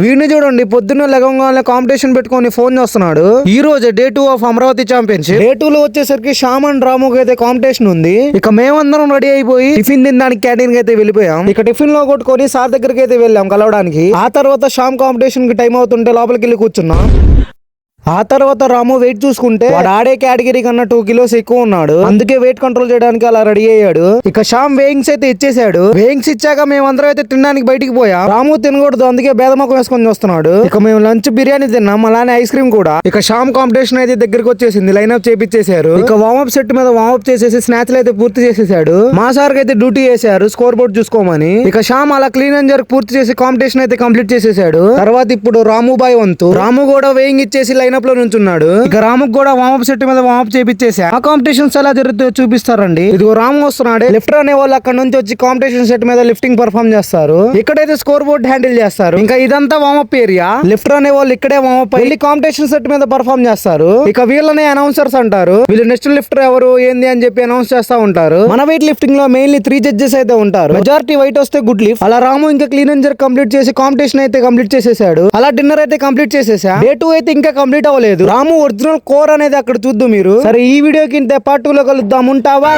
వీడిని చూడండి, పొద్దున్న లెగంగానే కాంపిటీషన్ పెట్టుకొని ఫోన్ చేస్తున్నాడు. ఈ రోజు day 2 of Amaravati championship. Day 2 లో వచ్చేసరికి శ్యామ్ అండ్ రాముకి అయితే కాంపిటీషన్ ఉంది. ఇక మేమందరం రెడీ అయిపోయి టిఫిన్ తినడానికి క్యాంటీన్ కి అయితే వెళ్ళిపోయాం. ఇక టిఫిన్ లో కొట్టుకొని సార్ దగ్గరికి అయితే వెళ్ళాం కలవడానికి. ఆ తర్వాత శ్యామ్ కాంపిటీషన్ కి టైం అవుతుంటే లోపలికి వెళ్ళి కూర్చున్నాం. ఆ తర్వాత రాము వెయిట్ చూసుకుంటే వాడు ఆడే కేటగిరీ కన్నా 2 కిలోస్ ఎక్కువ ఉన్నాడు. అందుకే వెయిట్ కంట్రోల్ చేయడానికి అలా రెడీ అయ్యాడు. ఇక శ్యామ్ వేయింగ్స్ అయితే ఇచ్చేసాడు. వేయింగ్స్ ఇచ్చాక మేమందరం అయితే తినడానికి బయటికి పోయాం. రాము తినకూడదు, అందుకే భేదముఖం వేసుకొని వస్తున్నాడు. ఇక మేము లంచ్ బిర్యానీ తిన్నాం, అలానే ఐస్ క్రీమ్ కూడా. ఇక శ్యామ్ కాంపిటీషన్ అయితే దగ్గరికి వచ్చేసింది, లైన్అప్ చేపించేశారు. ఇక వార్మప్ సెట్ మీద వార్మప్ చేసేసి స్నాచ్లు అయితే పూర్తి చేసేసాడు. మా సార్ అయితే డ్యూటీ చేశారు స్కోర్ బోర్డ్ చూసుకోమని. ఇక శ్యామ్ అలా క్లీన్ అండ్ జర్క్ పూర్తి చేసి కాంపిటీషన్ అయితే కంప్లీట్ చేసేసాడు. తర్వాత ఇప్పుడు రాము బాయ్ వంతు. రాము కూడా వేయింగ్ ఇచ్చేసి లైన్ లో నుంచున్నాడు. ఇక రాముకు కూడా వామప్ సెట్ మీద వామప్ చేపించేసా. ఆ కాంపిటీషన్స్ ఎలా జరుగుతాయో చూపిస్తారండి. ఇదిగో రాము వస్తున్నాడు. లిఫ్టర్ అనే వాళ్ళు అక్కడ నుంచి వచ్చి కాంపిటీషన్ సెట్ మీద లిఫ్టింగ్ పర్ఫామ్ చేస్తారు. ఇక్కడైతే స్కోర్ బోర్డ్ హ్యాండిల్ చేస్తారు. ఇంకా ఇదంతా వామప్ ఏరియా. లిఫ్టర్ అనే వాళ్ళు ఇక్కడే వామప్ వెళ్ళి కాంపిటీషన్ సెట్ మీద పర్ఫామ్ చేస్తారు. ఇక వీళ్ళనే అనౌన్సర్స్ అంటారు. వీళ్ళు నెక్స్ట్ లిఫ్టర్ ఎవరు ఏంది అని చెప్పి అనౌన్స్ చేస్తా ఉంటారు. మన వెయిట్ లిఫ్టింగ్ లో మెయిన్లీ 3 జడ్జెస్ అయితే ఉంటారు. మెజారిటీ వైట్ వస్తే గుడ్ లిఫ్ట్. అలా రాము ఇంకా క్లీన్ అండ్ జర్క్ కంప్లీట్ చేసి కాంపిటీషన్ అయితే కంప్లీట్ చేసేసాడు. అలా డిన్నర్ అయితే కంప్లీట్ చేసేసా. డే 2 అయితే ఇంకా కంప్లీట్ అవ్వలేదు. రాము ఒరిజినల్ కోర్ అనేది అక్కడ చూద్దాం మీరు. సరే, ఈ వీడియోకి ఇంత పార్ట్ 2 లో కలుద్దాం. ఉంటావా?